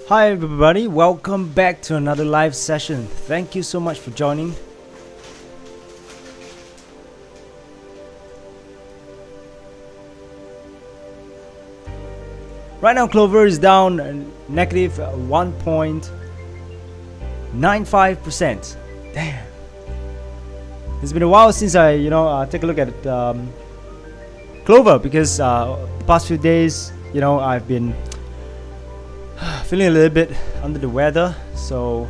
Hi everybody, welcome back to another live session. Thank you so much for joining. Right now Clover is down negative 1.95%. Damn. It's been a while since I take a look at Clover because the past few days I've been feeling a little bit under the weather, so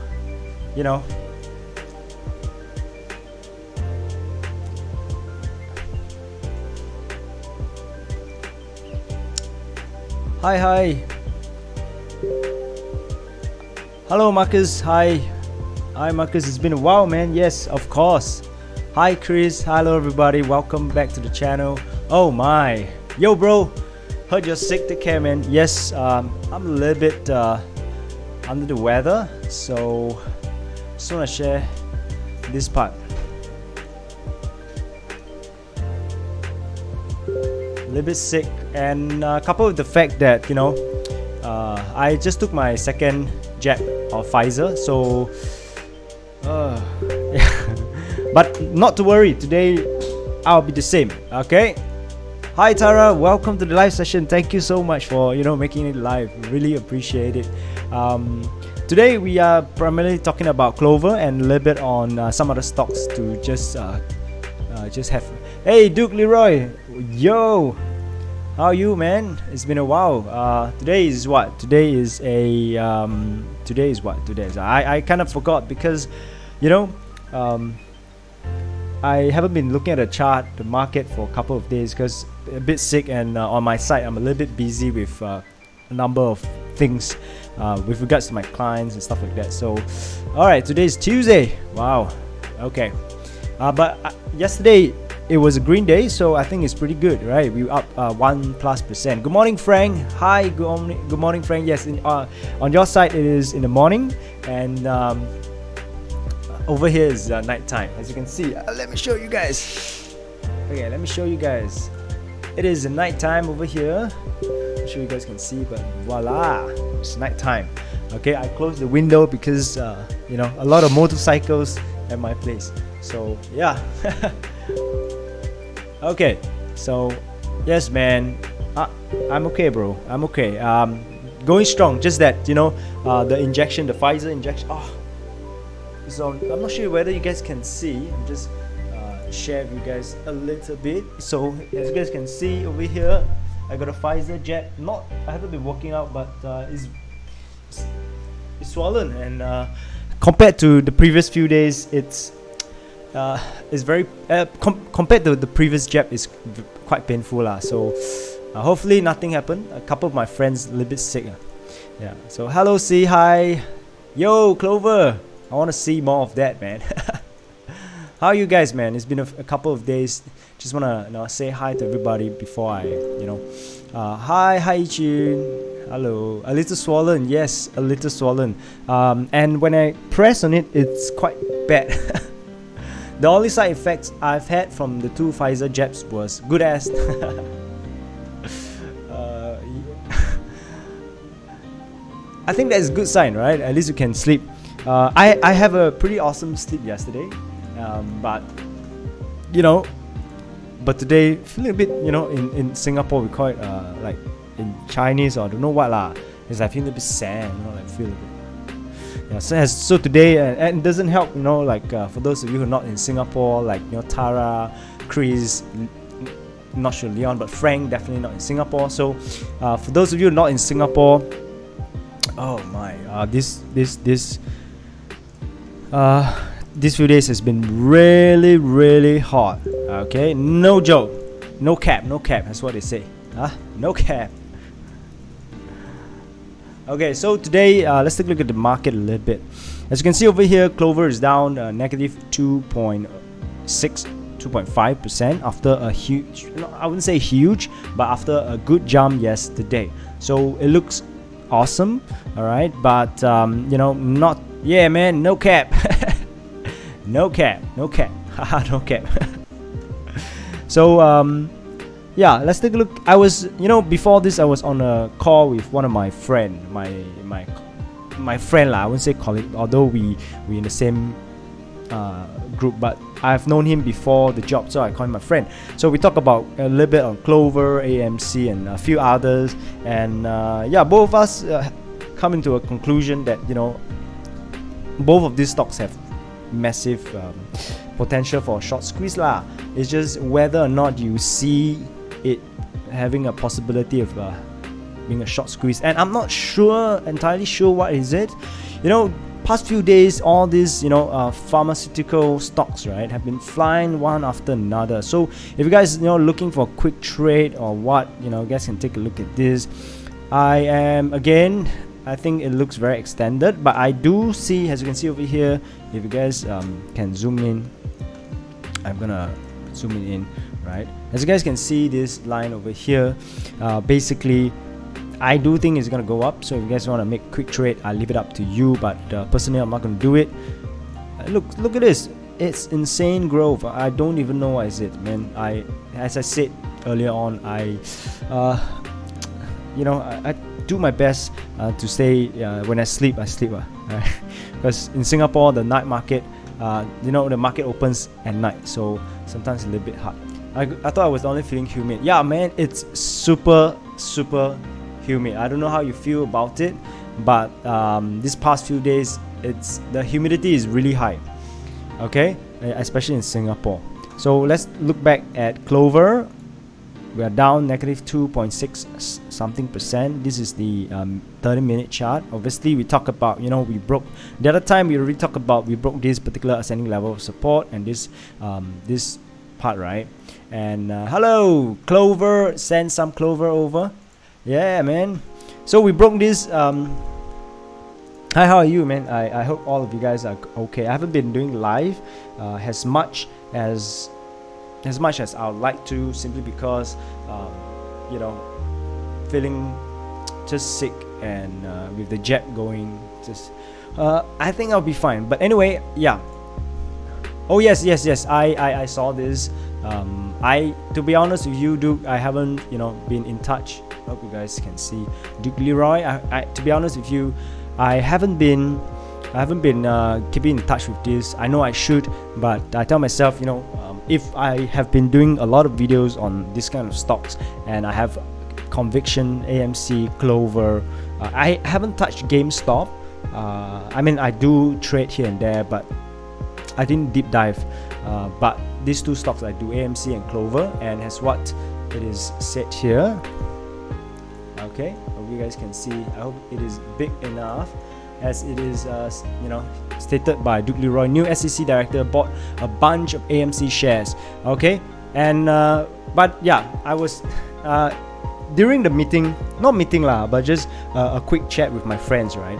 Hi. Hello Marcus. Hi Marcus, it's been a while, man. Yes, of course. Hi Chris. Hello everybody, welcome back to the channel. Oh my, yo bro, heard you're sick, take care, man. Yes, I'm a little bit under the weather, so just want to share this part. A little bit sick, and coupled with the fact that I just took my second jab of Pfizer, so but not to worry, today I'll be the same. Okay. Hi Tara, welcome to the live session. Thank you so much for making it live. Really appreciate it. Today we are primarily talking about Clover and a little bit on some other stocks to just have. Hey Duke Leroy, yo, how are you, man? It's been a while. Today is what? Today is I kind of forgot because I haven't been looking at the chart, the market, for a couple of days because a bit sick, and on my side I'm a little bit busy with a number of things with regards to my clients and stuff like that. So alright, today is Tuesday. Wow. Okay. But yesterday it was a green day, so I think it's pretty good, right? We were up 1+%. Good morning, Frank. Hi, good morning, Frank. Yes, on your side it is in the morning, and over here is night time, as you can see. Let me show you guys. Okay, let me show you guys. It is night time over here. I'm sure you guys can see, but voila, it's night time. Okay, I closed the window because a lot of motorcycles at my place. So yeah. Okay, so yes, man, I'm okay, bro. I'm okay. Going strong. Just that the injection, the Pfizer injection. So I'm not sure whether you guys can see. I'm just share with you guys a little bit. So as you guys can see over here, I got a Pfizer jab. I haven't been working out, but it's swollen, and compared to the previous few days, it's very compared to the previous jab, is quite painful lah. So hopefully nothing happened. A couple of my friends a little bit sick. Yeah. So hello, say hi, yo Clover. I want to see more of that, man. How are you guys, man? It's been a couple of days. Just want to say hi to everybody before I, hi Jun. Hello. A little swollen. Yes, a little swollen. And when I press on it, it's quite bad. The only side effects I've had from the 2 Pfizer jabs was good ass. I think that's a good sign, right? At least you can sleep. I have a pretty awesome sleep yesterday, but today feeling a bit, in Singapore we call it like in Chinese, or I don't know what lah, is I feel a bit sad, like feel a bit. Yeah, so today, and it doesn't help, for those of you who are not in Singapore, like Tara, Chris, not sure Leon, but Frank definitely not in Singapore. So for those of you not in Singapore, oh my, these few days has been really hot. Okay, no joke, no cap, that's what they say. No cap. Okay, so today let's take a look at the market a little bit. As you can see over here, Clover is down negative 2.5% after a huge, I wouldn't say huge, but after a good jump yesterday. So it looks awesome, all right, but not, yeah, man, no cap. no cap. No cap. So yeah, let's take a look. I was, before this, I was on a call with one of my friend, my my friend lah. I wouldn't say colleague, although we in the same group, but I've known him before the job, so I call him my friend. So we talk about a little bit on Clover, AMC, and a few others, and yeah, both of us come into a conclusion that, you know, both of these stocks have massive potential for a short squeeze lah. It's just whether or not you see it having a possibility of being a short squeeze, and I'm not entirely sure what is it. You know, past few days, all these, you know, pharmaceutical stocks, right, have been flying one after another. So if you guys, you know, looking for a quick trade or what, you know, you guys can take a look at this. I think it looks very extended, but I do see, as you can see over here, if you guys can zoom in, I'm gonna zoom it in, right? As you guys can see, this line over here, basically, I do think it's gonna go up. So if you guys want to make a quick trade, I'll leave it up to you, but personally, I'm not gonna do it. Look at this, it's insane growth. I don't even know what is it, man. As I said earlier on, you know, I do my best to stay. When I sleep, right? Because in Singapore, the night market, you know, the market opens at night, so sometimes it's a little bit hard. I thought I was only feeling humid. Yeah, man, it's super humid. I don't know how you feel about it, but these past few days, the humidity is really high. Okay, especially in Singapore. So let's look back at Clover. We are down negative 2.6 something percent. This is the 30-minute chart. Obviously, we talk about, you know, we broke the other time. We already talked about we broke this particular ascending level of support and this part, right? And hello, Clover. Send some Clover over. Yeah, man. So we broke this. Hi, how are you, man? I hope all of you guys are okay. I haven't been doing live as much as I would like to, simply because you know, feeling just sick, and with the jet going, just I think I'll be fine. But anyway, yeah. Oh yes, I saw this. To be honest with you, Duke, I haven't, you know, been in touch. Hope you guys can see Duke Leroy. To be honest with you, I haven't been keeping in touch with this. I know I should, but I tell myself, you know, if I have been doing a lot of videos on this kind of stocks, and I have conviction, AMC, Clover, I haven't touched GameStop. I mean, I do trade here and there, but I didn't deep dive. But these two stocks I do, AMC and Clover, and as what it is said here. Okay, hope you guys can see. I hope it is big enough. As it is, you know, stated by Duke Leroy, new SEC director bought a bunch of AMC shares. Okay, and but yeah, I was during the meeting, not meeting lah, but just a quick chat with my friends, right?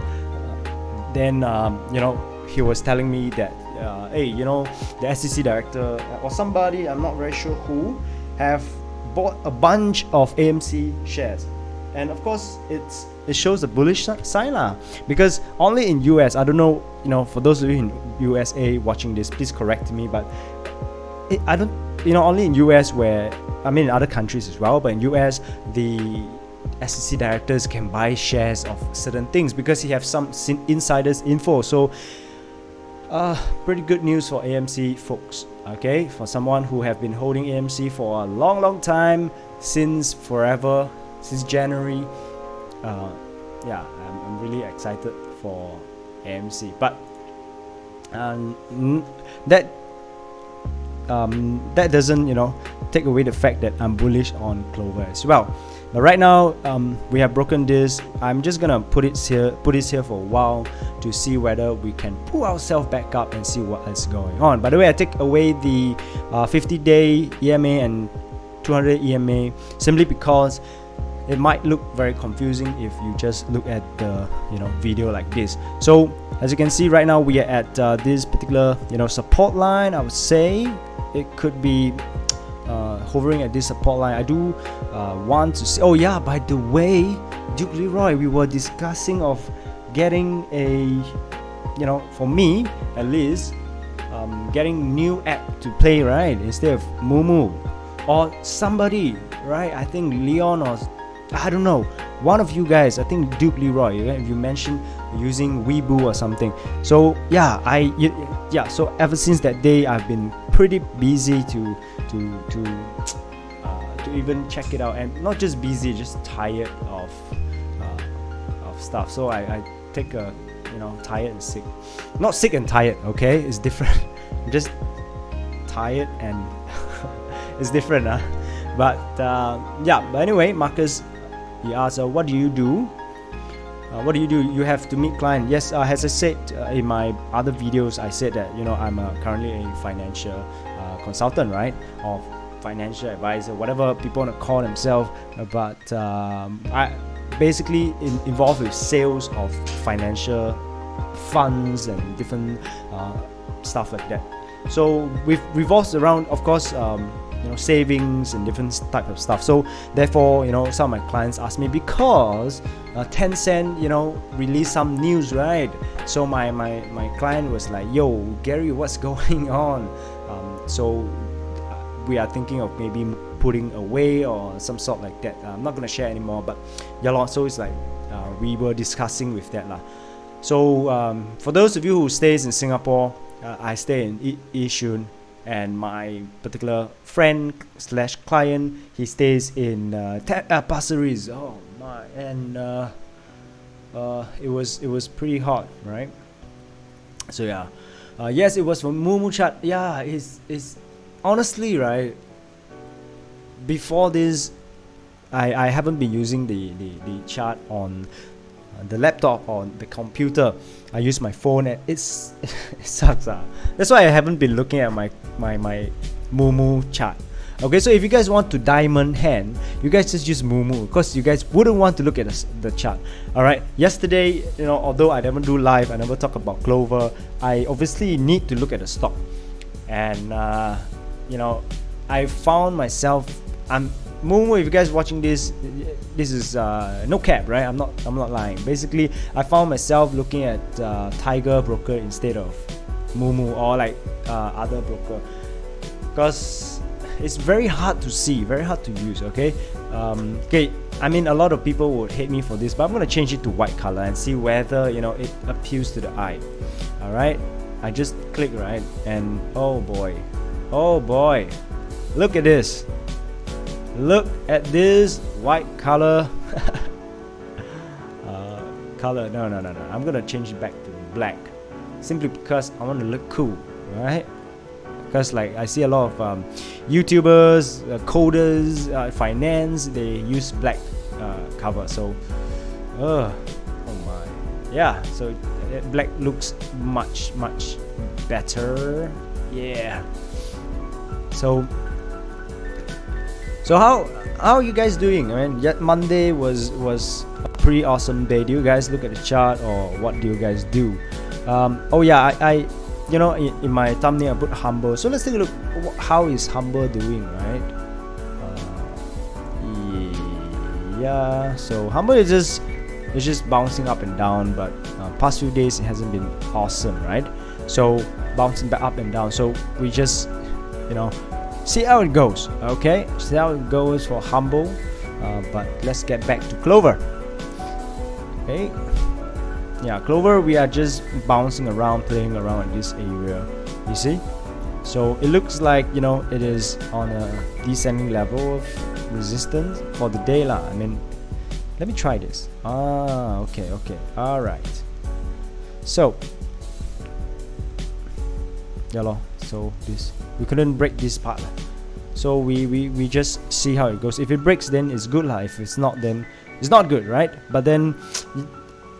Then you know, he was telling me that hey, you know, the SEC director or somebody, I'm not very sure who, have bought a bunch of AMC shares. And of course, it shows a bullish sign lah. Because only in US, I don't know, you know, for those of you in USA watching this, please correct me, but I don't, you know, only in US, where, I mean in other countries as well, but in US, the SEC directors can buy shares of certain things because he have some insiders info. So pretty good news for AMC folks. Okay, for someone who have been holding AMC for a long time, since forever, since January. Yeah, I'm really excited for AMC, but that doesn't, you know, take away the fact that I'm bullish on Clover as well. But right now, we have broken this. I'm just gonna put this here for a while to see whether we can pull ourselves back up and see what is going on. By the way, I take away the 50-day EMA and 200 EMA simply because it might look very confusing if you just look at the, you know, video like this. So as you can see right now, we are at this particular, you know, support line. I would say it could be hovering at this support line. I do want to see. Oh yeah, by the way, Duke Leroy, we were discussing of getting a, you know, for me at least, getting new app to play, right, instead of Mumu or somebody, right? I think Leon, or I don't know, one of you guys, I think Duke Leroy, you mentioned using Weibo or something. So yeah, so ever since that day, I've been pretty busy to even check it out, and not just busy, just tired of stuff. So I take a, tired and sick, not sick and tired, okay, it's different. I'm just tired and it's different, but anyway, Marcus, he asked, what do you do? You have to meet client. Yes, as I said in my other videos, I said that I'm currently a financial consultant, right, or financial advisor, whatever people want to call themselves. But I basically involved with sales of financial funds and different stuff like that. So we've revolves around, of course, savings and different type of stuff. So therefore, some of my clients ask me, because Tencent, released some news, right? So my client was like, yo, Gary, what's going on? So we are thinking of maybe putting away or some sort like that. I'm not gonna share anymore, but so it's like we were discussing with that lah. So for those of you who stays in Singapore, I stay in Yishun, and my particular friend / client, he stays in Pasir Ris. Oh my, and it was pretty hot, right? So yeah, yes, it was from Mumu Chat. Yeah, it's honestly, right, before this, I haven't been using the chart on the laptop or the computer. I use my phone, and it sucks. That's why I haven't been looking at my Mumu chart. Okay, so if you guys want to diamond hand, you guys just use Mumu, because you guys wouldn't want to look at the chart. Alright, yesterday, although I never do live, I never talk about Clover, I obviously need to look at the stock. And I found myself, Mumu, if you guys watching this is no cap, right? I'm not lying. Basically, I found myself looking at Tiger Broker instead of Mumu or like other broker, because it's very hard to see, very hard to use. Okay, I mean, a lot of people would hate me for this, but I'm gonna change it to white color and see whether it appeals to the eye. All right, I just click, right, and oh boy, look at this. Look at this white color. No, I'm gonna change it back to black, simply because I want to look cool, right? Because like I see a lot of YouTubers, coders, finance, they use black cover. So oh my, yeah, so black looks much better. Yeah. So how are you guys doing? I mean, yet Monday was a pretty awesome day. Do you guys look at the chart, or what do you guys do? Oh yeah, I in my thumbnail I put Humble. So let's take a look. How is Humble doing, right? Yeah. So Humble is just bouncing up and down, but past few days it hasn't been awesome, right? So bouncing back up and down. So we just see how it goes. Okay, see how it goes for Humble. But let's get back to Clover. Okay. Yeah, Clover, we are just bouncing around, playing around in this area. You see? So it looks like it is on a descending level of resistance for the day lah. I mean, let me try this. Okay. All right. So so this, we couldn't break this part. So we just see how it goes. If it breaks, then it's good lah. If it's not, then it's not good, right? But then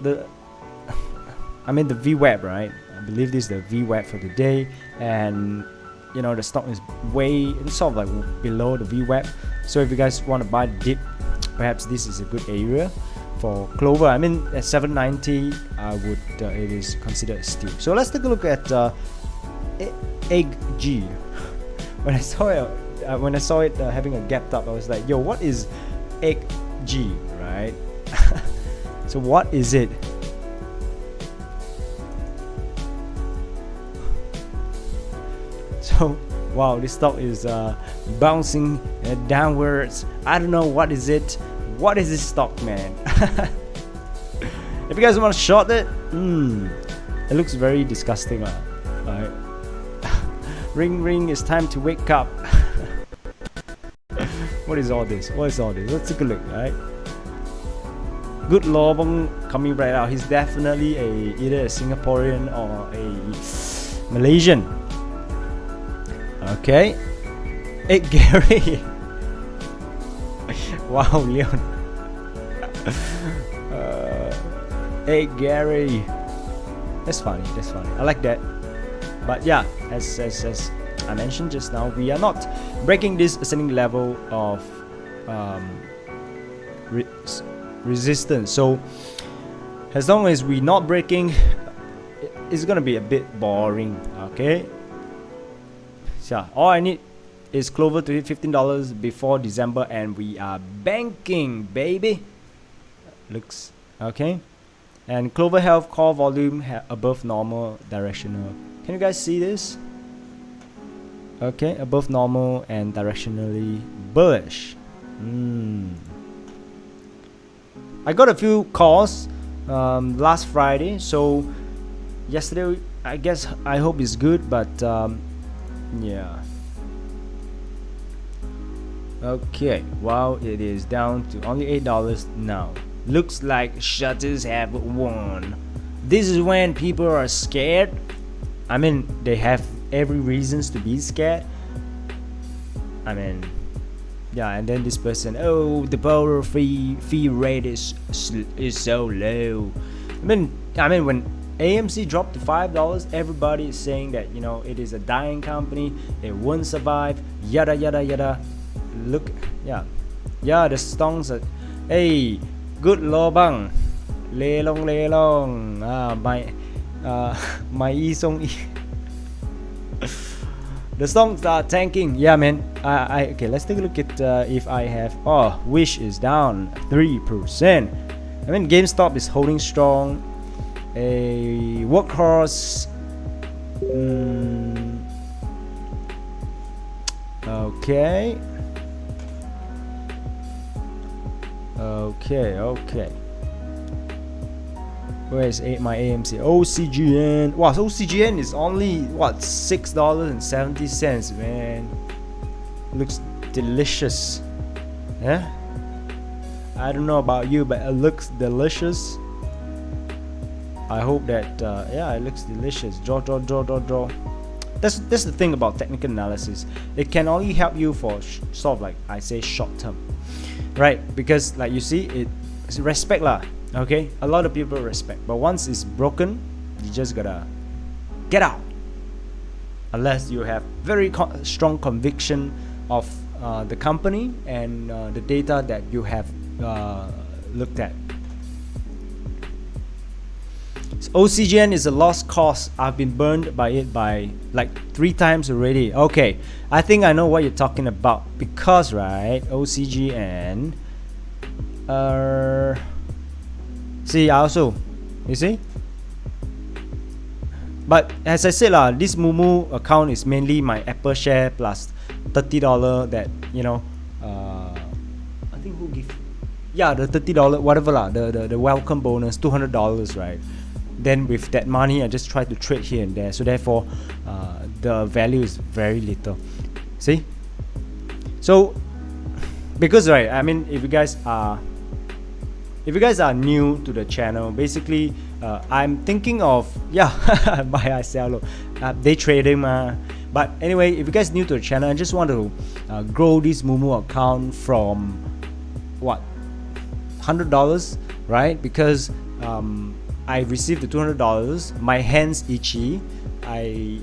the VWAP, right? I believe this is the VWAP for the day, and the stock is sort of like below the VWAP. So if you guys want to buy the dip, perhaps this is a good area for Clover. I mean, at 790, I would it is considered a steal. So let's take a look at EYEG. When I saw it having a gap up, I was like, yo, what is EYEG, right? So what is it? So wow, this stock is bouncing downwards. I don't know what is it. What is this stock, man? If you guys want to short it, it looks very disgusting, right? Ring ring, it's time to wake up. What is all this? What is all this? Let's take a look, right? Good lobang coming right out. He's definitely either a Singaporean or a Malaysian. Okay. Hey Gary. Wow, Leon. Hey Gary. That's funny. That's funny. I like that. But yeah, as I mentioned just now, we are not breaking this ascending level of resistance. So as long as we're not breaking, it's gonna be a bit boring. Okay. So all I need is Clover to hit $15 before December, and we are banking, baby. Looks okay. And Clover Health call volume above normal, directional. Can you guys see this? Okay, above normal and directionally bullish. I got a few calls last Friday, so yesterday I hope it's good, but yeah. Okay, wow, it is down to only $8 now. Looks like shutters have won. This is when people are scared. I mean, they have every reasons to be scared. I mean, yeah, and then this person, oh, the borrower fee rate is so low. I mean, when AMC dropped to $5, everybody is saying that, you know, it is a dying company, it won't survive, yada yada yada. Look, yeah, the stocks are, hey, good lobang, lelong, my isong. The stocks are tanking. Yeah, man. Okay, let's take a look at if I have. Oh, Wish is down 3%. I mean, GameStop is holding strong. A Workhorse. Okay. Where is my AMC? OCGN. Wow, so OCGN is only what, $6.70, man. Looks delicious. Yeah. I don't know about you, but it looks delicious. I hope that yeah, it looks delicious. Draw. That's the thing about technical analysis. It can only help you for sort of like I say short term, right? Because like you see, it's respect lah. Okay, a lot of people respect, but once it's broken, you just gotta get out. Unless you have very strong conviction of the company and the data that you have looked at. So OCGN is a lost cause. I've been burned by it by like 3 times already. Okay, I think I know what you're talking about, because right, OCGN. See, also, you see. But as I said lah, this Mumu account is mainly my Apple share plus $30 that, you know, I think who give, yeah, the $30 whatever lah, the welcome bonus, $200, right? Then with that money I just try to trade here and there, so therefore the value is very little. See, so because right, I mean, if you guys are new to the channel, basically I'm thinking of, yeah, buy I sell low, day trading but anyway, if you guys new to the channel, I just want to grow this Mumu account from what, $100, right? Because I received the $200, my hands itchy, I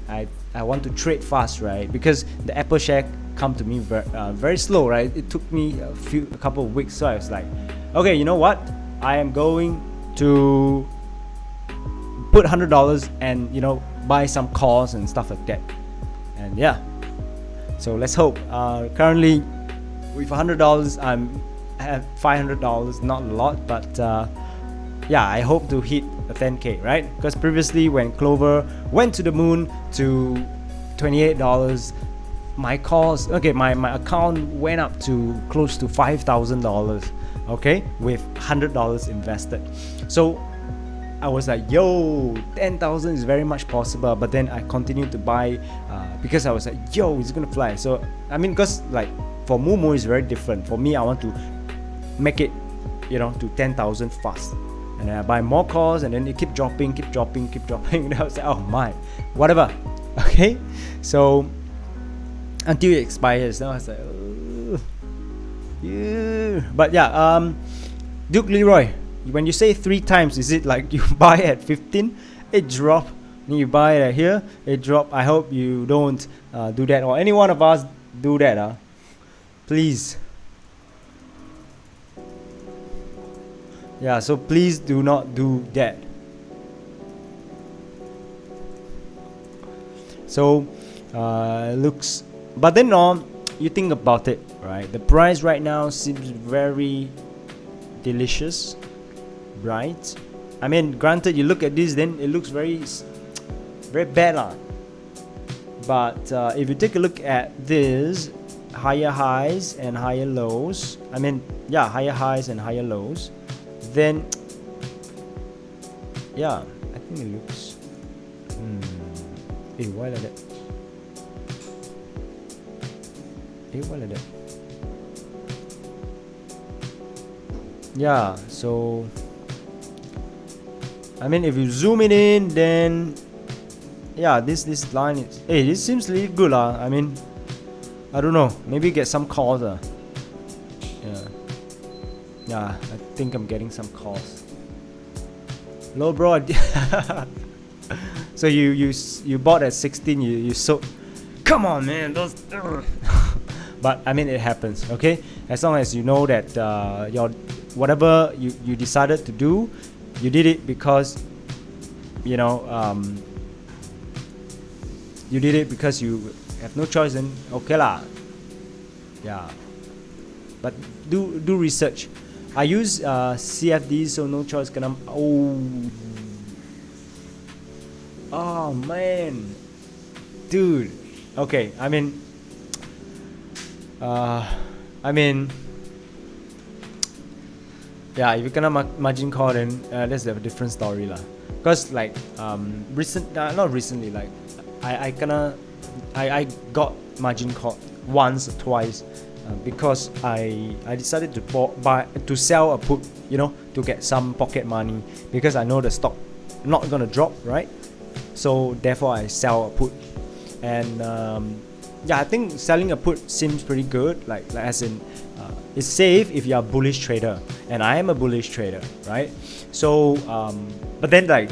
want to trade fast, right? Because the Apple share come to me very slow, right? It took me a couple of weeks, so I was like, okay, you know what? I am going to put $100 and, you know, buy some calls and stuff like that. And yeah, so let's hope. Currently, with $100, I have $500. Not a lot, but yeah, I hope to hit a 10K, right? Because previously, when Clover went to the moon to $28, my calls, okay, my account went up to close to $5,000. okay, with $100 invested. So I was like, yo, 10,000 is very much possible. But then I continued to buy because I was like, yo, it's gonna fly. So I mean, because like for Mumu is very different. For me, I want to make it, you know, to 10,000 fast, and then I buy more calls, and then it keep dropping. And I was like, oh my, whatever. Okay, so until it expires, now I was like, oh, yeah. But yeah, Duke Leroy, when you say 3 times, is it like you buy at 15, it drop, then you buy it here, it drop? I hope you don't do that, or any one of us do that, please. Yeah, so please do not do that. So looks, but then you think about it, right? The price right now seems very delicious, right? I mean, granted, you look at this, then it looks very bad lah. But if you take a look at this, higher highs and higher lows, I mean, yeah, higher highs and higher lows, then yeah, I think it looks hey, why like that? Hey, why like that? Yeah, so I mean, if you zoom it in, then yeah, this line is, hey, this seems really good I mean, I don't know, maybe get some calls yeah, I think I'm getting some calls. Hello, bro. So you bought at 16, you sold. Come on, man, those but I mean, it happens, okay? As long as you know that your whatever you decided to do, you did it because you know you did it because you have no choice, then okay lah. Yeah, but do research. I use CFDs, so no choice. Oh man, dude. Okay, I mean, yeah, if you cannot margin call, then that's a different story lah. Cause like not recently, like I got margin call once or twice. Because I decided to sell a put, you know, to get some pocket money, because I know the stock not gonna drop, right? So therefore I sell a put, and yeah, I think selling a put seems pretty good, like as in it's safe if you're a bullish trader, and I am a bullish trader, right? So but then like,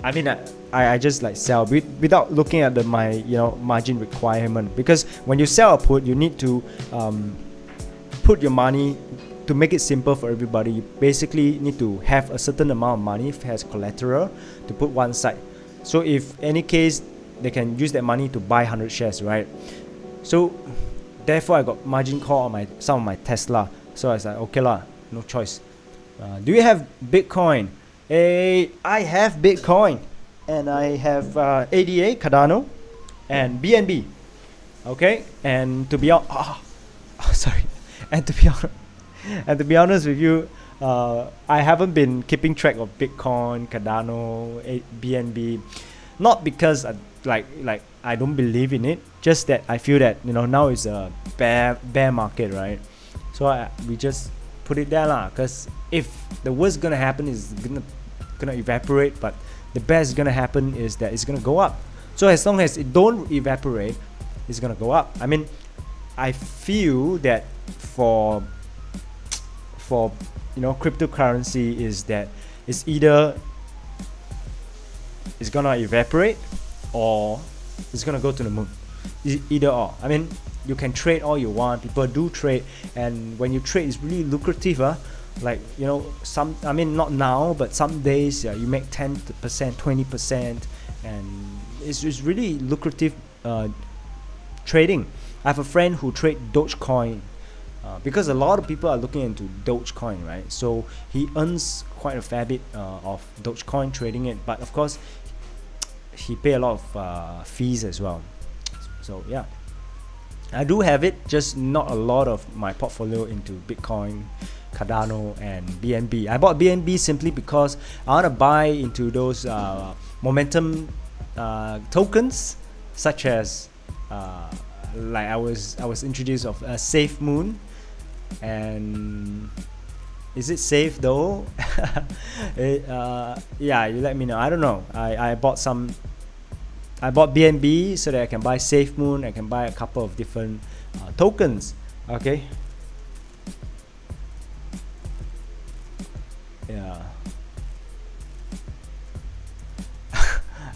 I mean, I just like sell without looking at my margin requirement, because when you sell a put, you need to put your money, to make it simple for everybody. You basically need to have a certain amount of money as collateral to put one side. So if any case, they can use that money to buy 100 shares, right? So therefore I got margin call on some of my Tesla. So I was like, okay lah, no choice. Do you have Bitcoin? I have Bitcoin. And I have ADA, Cardano, and BNB. Okay, and to be sorry, and to be honest with you, I haven't been keeping track of Bitcoin, Cardano, BNB, not because like I don't believe in it, just that I feel that now is a bear market, right? So we just put it there lah, because if the worst gonna happen is gonna evaporate, but the best gonna happen is that it's gonna go up. So as long as it don't evaporate, it's gonna go up. I mean, I feel that for cryptocurrency is that it's either it's gonna evaporate or it's gonna go to the moon. Either or. I mean, you can trade all you want. People do trade, and when you trade, it's really lucrative. Like I mean, not now, but some days you make 10%, 20%, and it's really lucrative trading. I have a friend who trade Dogecoin, because a lot of people are looking into Dogecoin, right? So he earns quite a fair bit of Dogecoin trading it, but of course he pay a lot of fees as well. So yeah, I do have it, just not a lot of my portfolio into Bitcoin, Cardano, and BNB. I bought BNB simply because I want to buy into those momentum tokens, such as like I was introduced of Safe Moon, and is it safe though? Yeah, you let me know. I don't know. I bought BNB so that I can buy Safe Moon. I can buy a couple of different tokens. Okay. Yeah.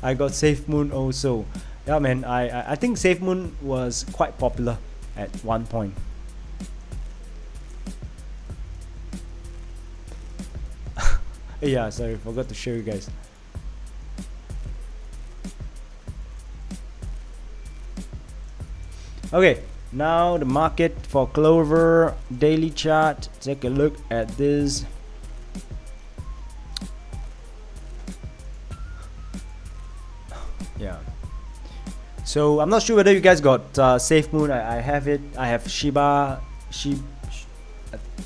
I got Safe Moon also. Yeah, man. I think Safe Moon was quite popular at one point. Yeah, sorry, forgot to show you guys. Okay, now the market for Clover daily chart. Take a look at this. Yeah. So I'm not sure whether you guys got Safe Moon. I have it. I have I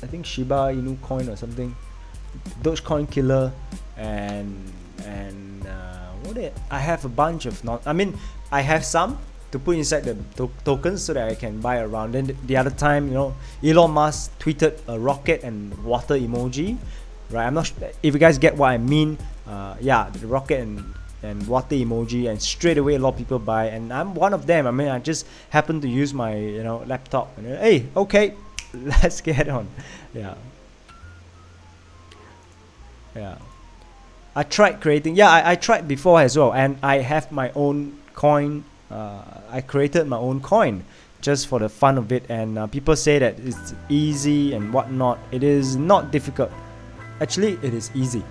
think Shiba Inu coin or something. Dogecoin Killer, and I have a bunch of I have some to put inside the tokens so that I can buy around. Then the other time, Elon Musk tweeted a rocket and water emoji, right? I'm not sure if you guys get what I mean. Yeah, the rocket and water emoji, and straight away a lot of people buy, and I'm one of them. I just happen to use my laptop, and hey, okay, let's get on. Yeah, I tried creating. Yeah, I tried before as well, and I have my own coin. I created my own coin just for the fun of it, and people say that it's easy and whatnot. It is not difficult. Actually, it is easy.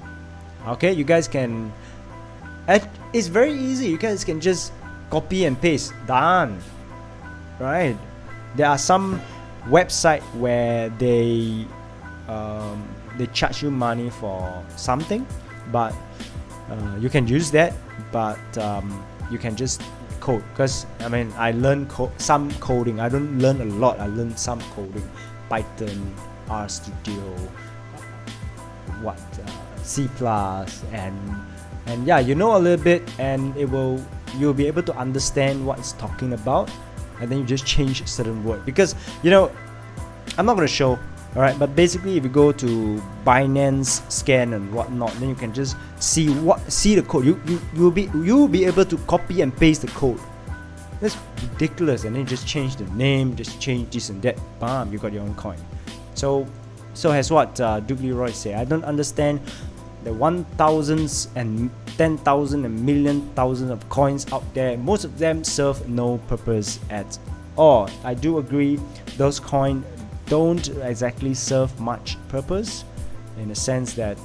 Okay, you guys can. It's very easy. You guys can just copy and paste. Done. Right. There are some website where they charge you money for something, but you can use that, but you can just code, because I learned some coding. I don't learn a lot. I learned some coding, Python, RStudio, C+, and yeah, a little bit, and you'll be able to understand what it's talking about, and then you just change certain word, because I'm not going to show. Alright, but basically if you go to Binance scan and whatnot, then you can just see the code. You'll be able to copy and paste the code. That's ridiculous. And then you just change the name, just change this and that. Bam, you got your own coin. So as what Duke Leroy said, I don't understand the 1,000s and 10,000 and million thousands of coins out there. Most of them serve no purpose at all. I do agree, those coins don't exactly serve much purpose, in the sense that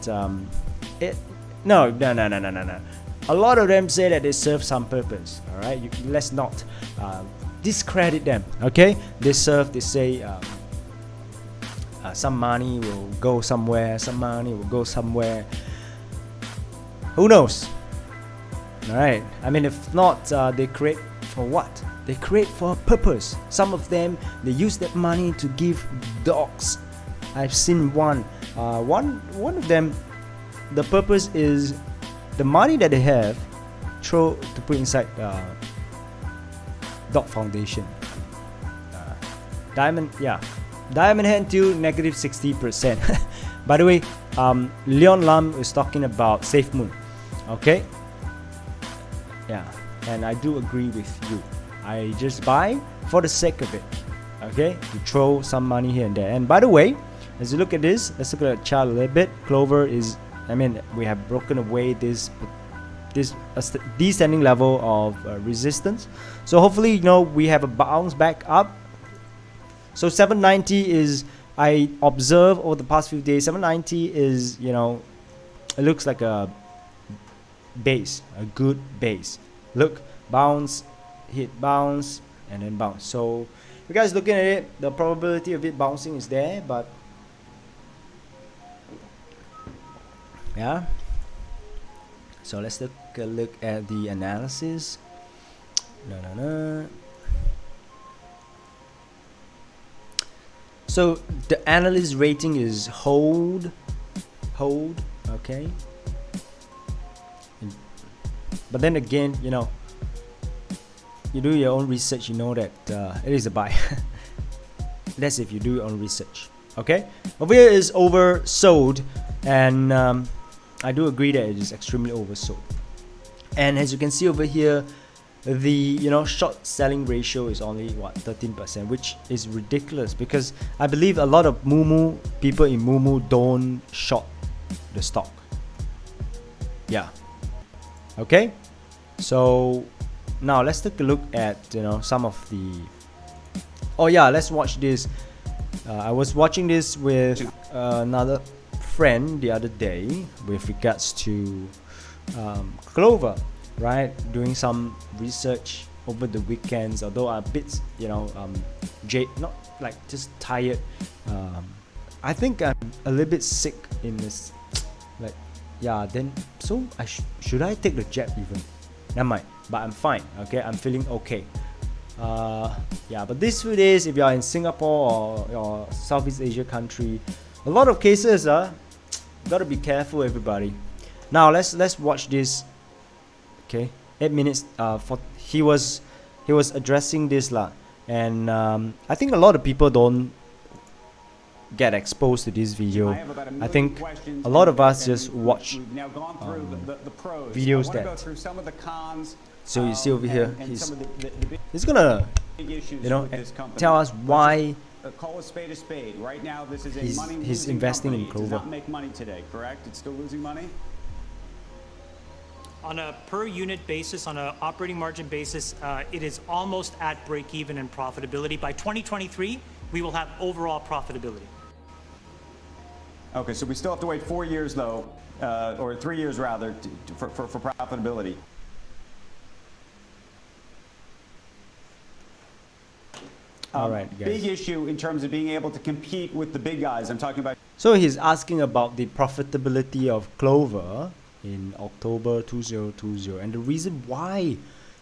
no. A lot of them say that they serve some purpose. All right, let's not discredit them. Okay, they say some money will go somewhere, who knows? All right, if not, they create for what? They create for a purpose. Some of them, they use that money to give dogs. I've seen one of them. The purpose is the money that they have to put inside dog foundation. Diamond Hand till negative 60%. By the way, Leon Lam is talking about Safe Moon. Okay. Yeah, and I do agree with you. I just buy for the sake of it, okay, to throw some money here and there. And by the way, as you look at this, let's look at the chart a little bit. Clover is, we have broken away this descending level of resistance. So hopefully, we have a bounce back up. So 790 is, I observe over the past few days, 790 is, it looks like a base, a good base. Look, bounce, hit, bounce, and then bounce. So you guys looking at it, the probability of it bouncing is there, but yeah. So let's take a look at the analysis. So the analyst rating is hold, okay. But then again, you know, you do your own research, you know that it is a buy. That's if you do your own research. Okay, over here is oversold, and I do agree that it is extremely oversold. And as you can see over here, the short selling ratio is only what, 13%, which is ridiculous, because I believe a lot of people in Mumu don't short the stock. Yeah. Okay, so now let's take a look at some of the. Oh yeah, let's watch this. I was watching this with another friend the other day with regards to Clover, right? Doing some research over the weekends, although I'm a bit, not like just tired. I think I'm a little bit sick in this, like, yeah. Then so should I take the jab even? Never mind, but I'm fine. Okay, I'm feeling okay. Yeah, but these few days, if you are in Singapore or Southeast Asia country, a lot of cases gotta be careful, everybody. Now let's watch this. Okay, 8 minutes. He was addressing this lah, and I think a lot of people don't get exposed to this video. I think a lot of us just watch videos that. So you see over here, he's gonna tell us why call a spade a spade. Right now, this is a he's investing in Clover. It does not make money today, correct? It's still losing money? On a per unit basis, on an operating margin basis, it is almost at break even in profitability. By 2023, we will have overall profitability. Okay, so we still have to wait 4 years though, or 3 years rather, for profitability. All right, guys. Big issue in terms of being able to compete with the big guys. I'm talking about. So he's asking about the profitability of Clover in October 2020, and the reason why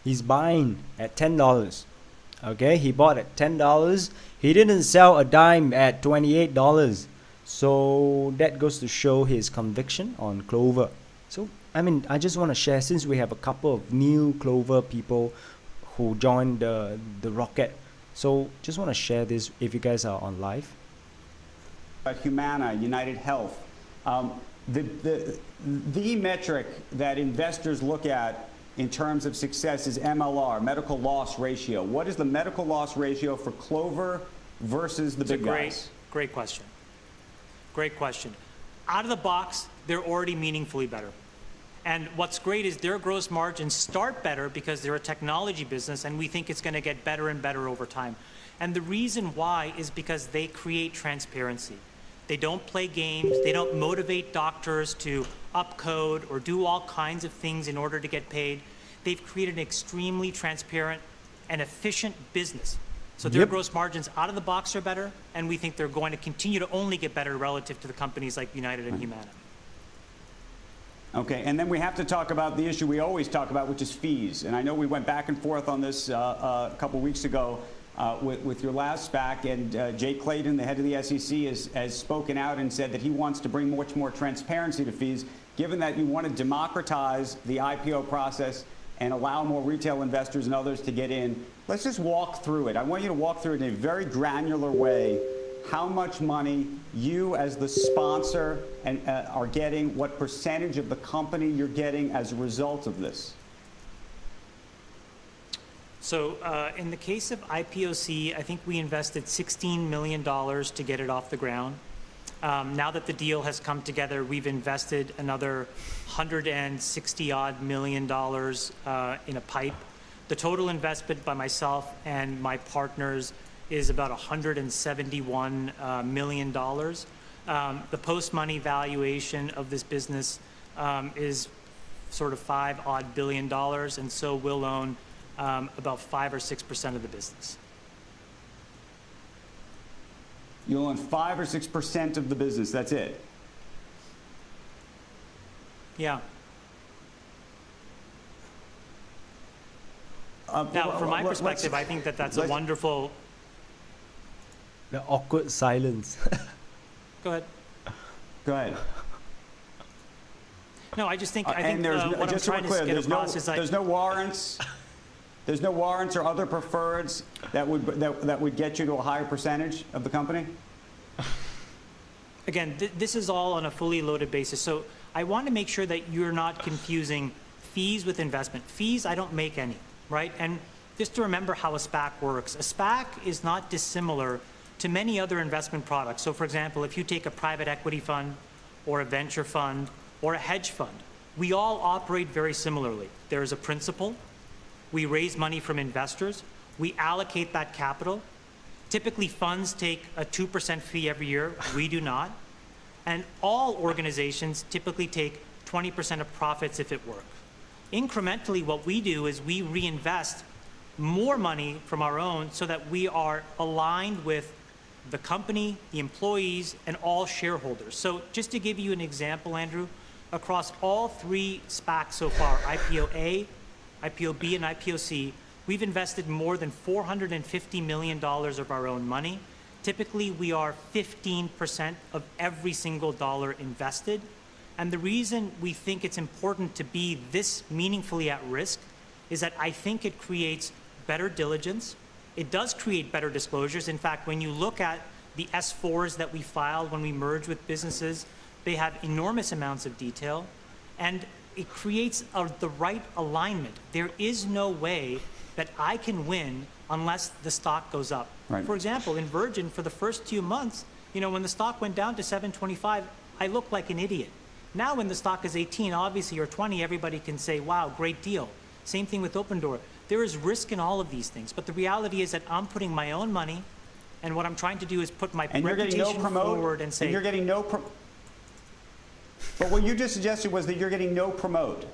he's buying at $10. Okay, he bought at $10. He didn't sell a dime at $28. So that goes to show his conviction on Clover. So I mean, I just want to share, since we have a couple of new Clover people who joined the rocket. So just want to share this if you guys are on live. Humana, United Health. The metric that investors look at in terms of success is MLR, medical loss ratio. What is the medical loss ratio for Clover versus the big guys? Great question. Great question. Out of the box, they're already meaningfully better. And what's great is their gross margins start better because they're a technology business, and we think it's going to get better and better over time. And the reason why is because they create transparency. They don't play games. They don't motivate doctors to upcode or do all kinds of things in order to get paid. They've created an extremely transparent and efficient business. So their gross margins out of the box are better, and we think they're going to continue to only get better relative to the companies like United and Humana. Okay, and then we have to talk about the issue we always talk about, which is fees. And I know we went back and forth on this a couple weeks ago with your last SPAC, and Jay Clayton, the head of the SEC, has spoken out and said that he wants to bring much more transparency to fees, given that you want to democratize the IPO process and allow more retail investors and others to get in. Let's just walk through it. I want you to walk through it in a very granular way, how much money you as the sponsor are getting, what percentage of the company you're getting as a result of this. So in the case of IPOC, I think we invested $16 million to get it off the ground. Now that the deal has come together, we've invested another $160-odd million in a pipe. The total investment by myself and my partners is about $171 million. The post-money valuation of this business is sort of $5-odd billion, and so we'll own about 5 or 6% of the business. You'll own 5 or 6% of the business, that's it? Yeah. Now, from my perspective, I think that that's a wonderful. The awkward silence. Go ahead. Go ahead. No, I just think, And there's no, what I'm just so we're trying to clear, get there's no, across is like, there's no warrants. There's no warrants or other preferreds that would get you to a higher percentage of the company? again, this is all on a fully loaded basis. So I want to make sure that you're not confusing fees with investment. Fees, I don't make any, right? And just to remember how a SPAC works, a SPAC is not dissimilar to many other investment products. So for example, if you take a private equity fund or a venture fund or a hedge fund, we all operate very similarly. There is a principal. We raise money from investors. We allocate that capital. Typically, funds take a 2% fee every year. We do not. And all organizations typically take 20% of profits if it works. Incrementally, what we do is we reinvest more money from our own so that we are aligned with the company, the employees, and all shareholders. So just to give you an example, Andrew, across all three SPACs so far, IPO A, IPO B, and IPO C, we've invested more than $450 million of our own money. Typically, we are 15% of every single dollar invested. And the reason we think it's important to be this meaningfully at risk is that I think it creates better diligence. It does create better disclosures. In fact, when you look at the S4s that we filed when we merge with businesses, they have enormous amounts of detail. And it creates the right alignment. There is no way that I can win unless the stock goes up. Right. For example, in Virgin, for the first 2 months, you know, when the stock went down to 725, I looked like an idiot. Now when the stock is 18, obviously, or 20, everybody can say, wow, great deal. Same thing with Open Door. There is risk in all of these things, but the reality is that I'm putting my own money, and what I'm trying to do is put my reputation forward and say... And you're getting no But what you just suggested was that you're getting no promote.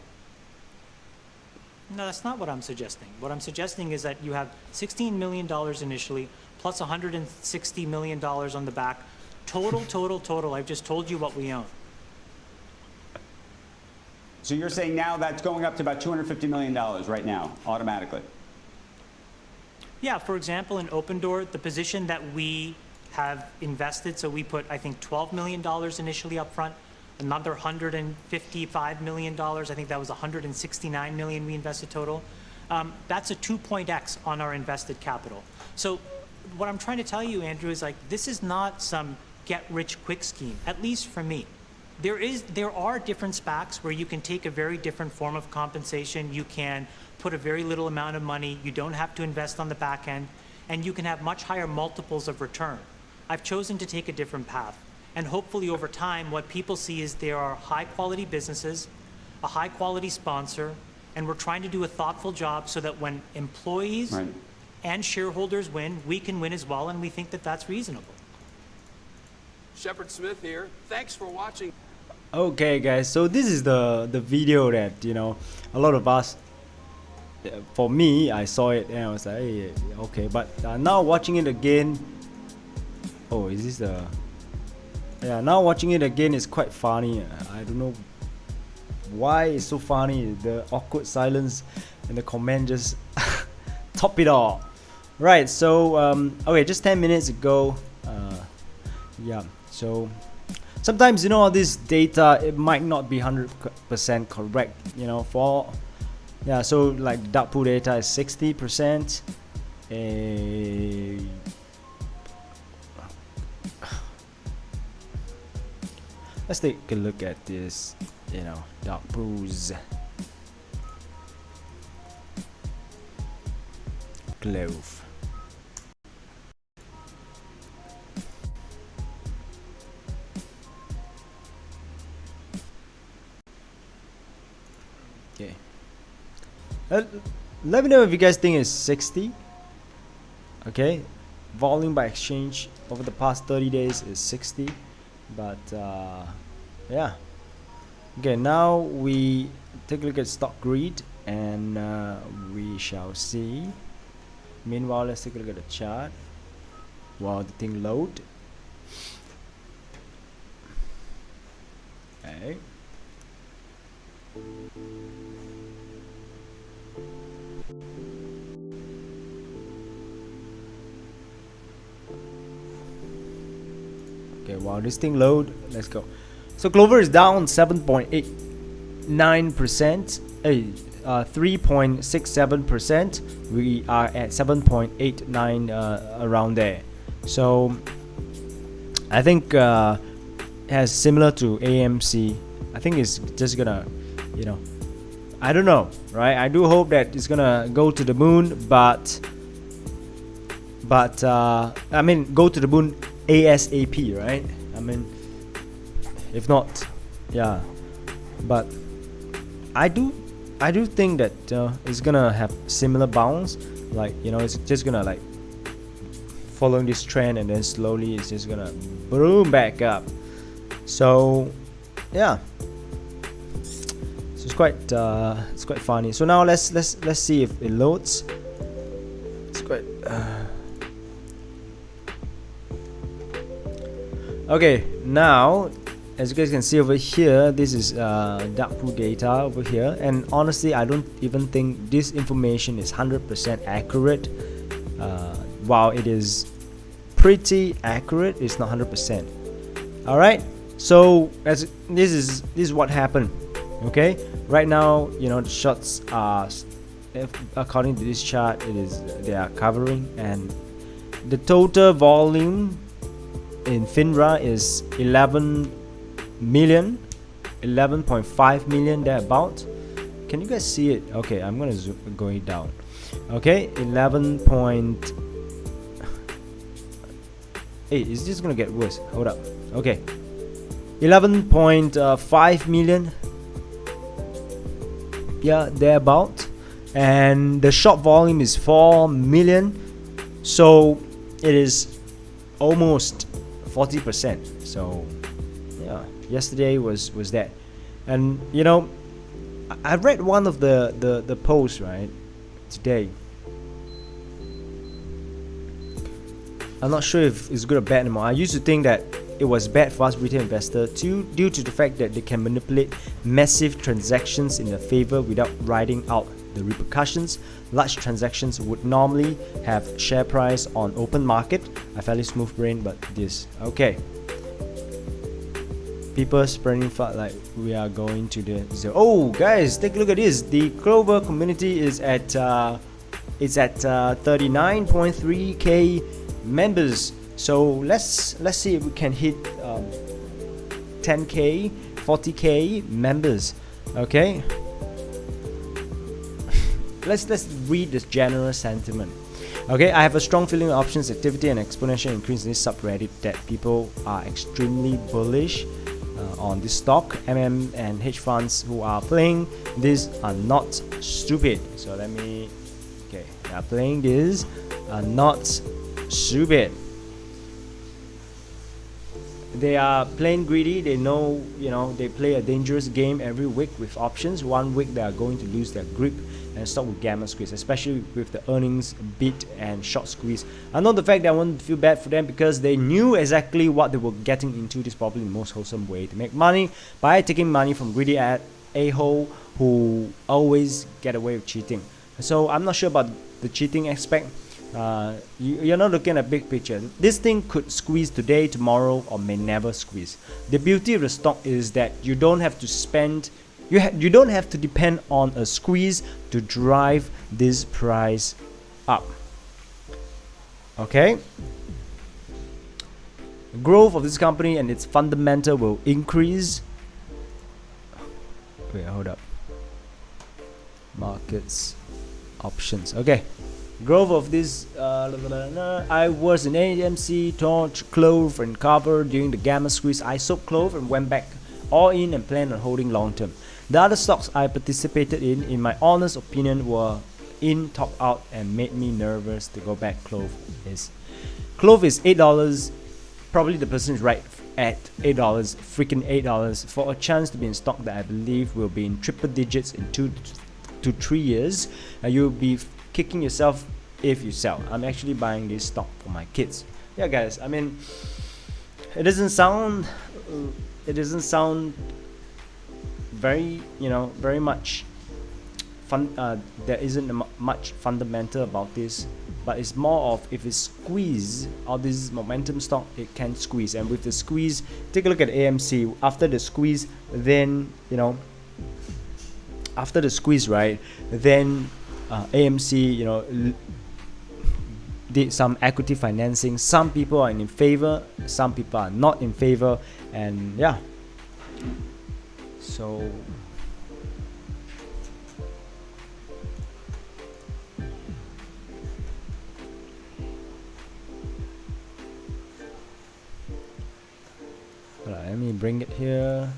No, that's not what I'm suggesting. What I'm suggesting is that you have $16 million initially, plus $160 million on the back. Total, I've just told you what we own. So you're saying now that's going up to about $250 million right now, automatically? Yeah, for example, in Open Door, the position that we have invested, so we put, I think, $12 million initially up front, another $155 million. I think that was $169 million we invested total. That's a 2.x on our invested capital. So what I'm trying to tell you, Andrew, is like, this is not some get-rich-quick scheme, at least for me. There are different SPACs where you can take a very different form of compensation. You can put a very little amount of money. You don't have to invest on the back end, and you can have much higher multiples of return. I've chosen to take a different path. And hopefully over time, what people see is there are high quality businesses, a high quality sponsor, and we're trying to do a thoughtful job so that when employees Right. and shareholders win, we can win as well, and we think that that's reasonable. Shepard Smith here. Thanks for watching. Okay, guys, so this is the video that, you know, a lot of us, for me, I saw it and I was like, hey, okay, but now watching it again, oh, is this the... Yeah, now watching it again is quite funny. I don't know why it's so funny. The awkward silence and the comment just top it all. Right, so okay, just 10 minutes ago, yeah, so sometimes, you know, all this data, it might not be 100% correct, you know, for, yeah, so like dark pool data is 60%. Let's take a look at this, you know, dark pools. CLOV. Okay. Let me know if you guys think it's 60. Okay. Volume by exchange over the past 30 days is 60. But yeah, okay, now we take a look at stock greed, and we shall see. Meanwhile, let's take a look at the chart while the thing load. Okay. Okay, while this thing load, let's go. So Clover is down 7.89%, 3.67%. We are at 7.89 around there. So I think has similar to AMC. I think it's just gonna, you know, I don't know, right? I do hope that it's gonna go to the moon, but I mean, go to the moon ASAP, right? I mean, if not, yeah. But I do think that it's gonna have similar bounce, like, you know, it's just gonna like following this trend, and then slowly it's just gonna boom back up. So yeah, so it's quite funny. So now let's see if it loads. It's quite okay. Now, as you guys can see over here, this is dark pool data over here, and honestly I don't even think this information is 100% accurate. While it is pretty accurate, it's not 100%. all right, so as this is what happened. Okay, right now, you know, the shots are, according to this chart, they are covering, and the total volume in FINRA is 11.5 million thereabout. Can you guys see it? Okay, I'm gonna zoom going down. Okay, 11 point. Hey, it's just gonna get worse. Hold up. Okay, 11.5 million. Yeah, thereabout, and the short volume is 4 million. So it is almost 40%. So yeah, yesterday was that. And you know, I read one of the posts right today. I'm not sure if it's good or bad anymore. I used to think that it was bad for us retail investors due to the fact that they can manipulate massive transactions in their favor without riding out the repercussions. Large transactions would normally have share price on open market. I fairly smooth brain, but this okay. People spreading far like we are going to the zero. Oh, guys, take a look at this. The Clover community is at 39.3k members. So let's see if we can hit 10k, 40k members. Okay. Let's read this general sentiment. Okay, I have a strong feeling of options activity and exponential increase in this subreddit that people are extremely bullish on this stock. MM and hedge funds who are playing this are not stupid. So let me, okay, they are playing this are not stupid. They are playing greedy. They know, you know, they play a dangerous game every week with options. One week they are going to lose their grip and stop with gamma squeeze, especially with the earnings beat and short squeeze. I know the fact that I won't feel bad for them because they knew exactly what they were getting into. This is probably the most wholesome way to make money, by taking money from greedy a-hole who always get away with cheating. So I'm not sure about the cheating aspect. You're not looking at big picture. This thing could squeeze today, tomorrow, or may never squeeze. The beauty of the stock is that you don't have to spend, you don't have to depend on a squeeze to drive this price up. Okay, growth of this company and its fundamental will increase. Wait, hold up. Markets, options. Okay. Growth of this I was in AMC, Torch, CLOV, and Cover during the gamma squeeze. I sold CLOV and went back all in and planned on holding long term. The other stocks I participated in my honest opinion, were in, top out, and made me nervous to go back. CLOV is $8. Probably the person is right at $8, freaking $8 for a chance to be in stock that I believe will be in triple digits in 2 to 3 years. You'll be kicking yourself if you sell. I'm actually buying this stock for my kids. Yeah, guys, I mean, it doesn't sound very, you know, very much there isn't much fundamental about this, but it's more of if it's squeeze or this momentum stock, it can squeeze. And with the squeeze, take a look at AMC. After the squeeze, then after the squeeze, right, then AMC did some equity financing. Some people are in favor, some people are not in favor, and yeah, so let me bring it here.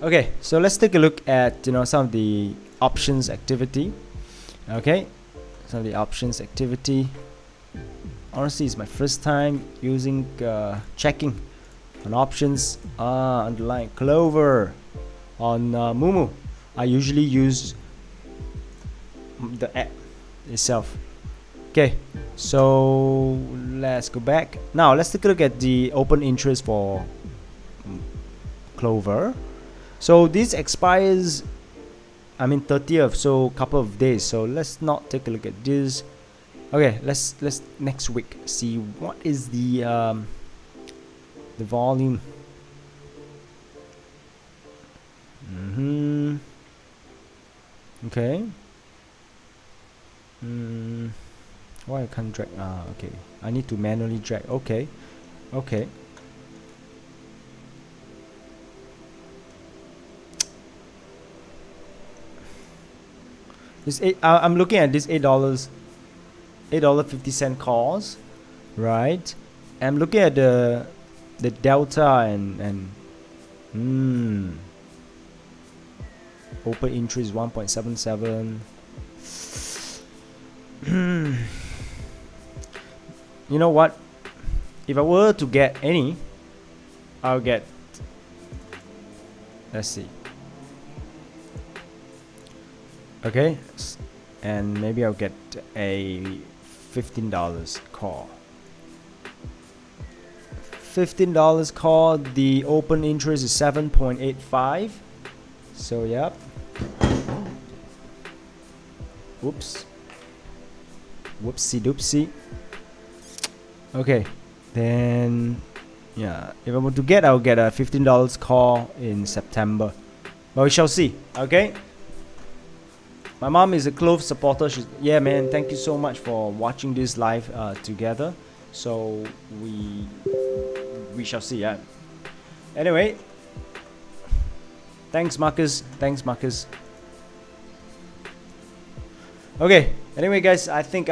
Okay, so let's take a look at some of the options activity. Okay, some of the options activity. Honestly, it's my first time using checking on options. Underlying Clover on Mumu. I usually use the app itself. Okay, so let's go back. Now let's take a look at the open interest for Clover. So this expires 30th, so a couple of days. So let's not take a look at this. Okay, let's next week see what is the volume. Okay. Why I can't drag? Okay, I need to manually drag. Okay. This I'm looking at this $8.50 calls, right? I'm looking at the delta and open interest 1.77. You know what? If I were to get any, I'll get. Let's see. Okay, and maybe I'll get a $15 call. $15 call. The open interest is 7.85. So yep. Whoops. Whoopsie doopsie. Okay, then yeah, if I want to get, I'll get a $15 call in September, but we shall see. Okay. My mom is a CLOV supporter. Yeah, man, thank you so much for watching this live together. So we shall see. Yeah. Anyway, thanks Marcus. Okay. Anyway, guys, I think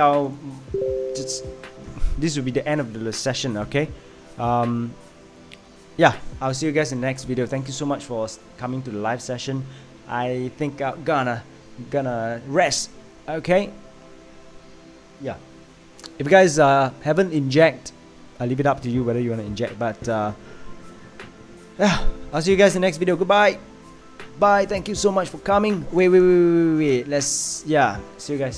this will be the end of the session. Okay. Yeah, I'll see you guys in the next video. Thank you so much for coming to the live session. I think I'm gonna rest. Okay. Yeah, if you guys haven't inject, I leave it up to you whether you want to inject, but yeah, I'll see you guys in the next video. Goodbye. Bye. Thank you so much for coming. Wait, let's see you guys.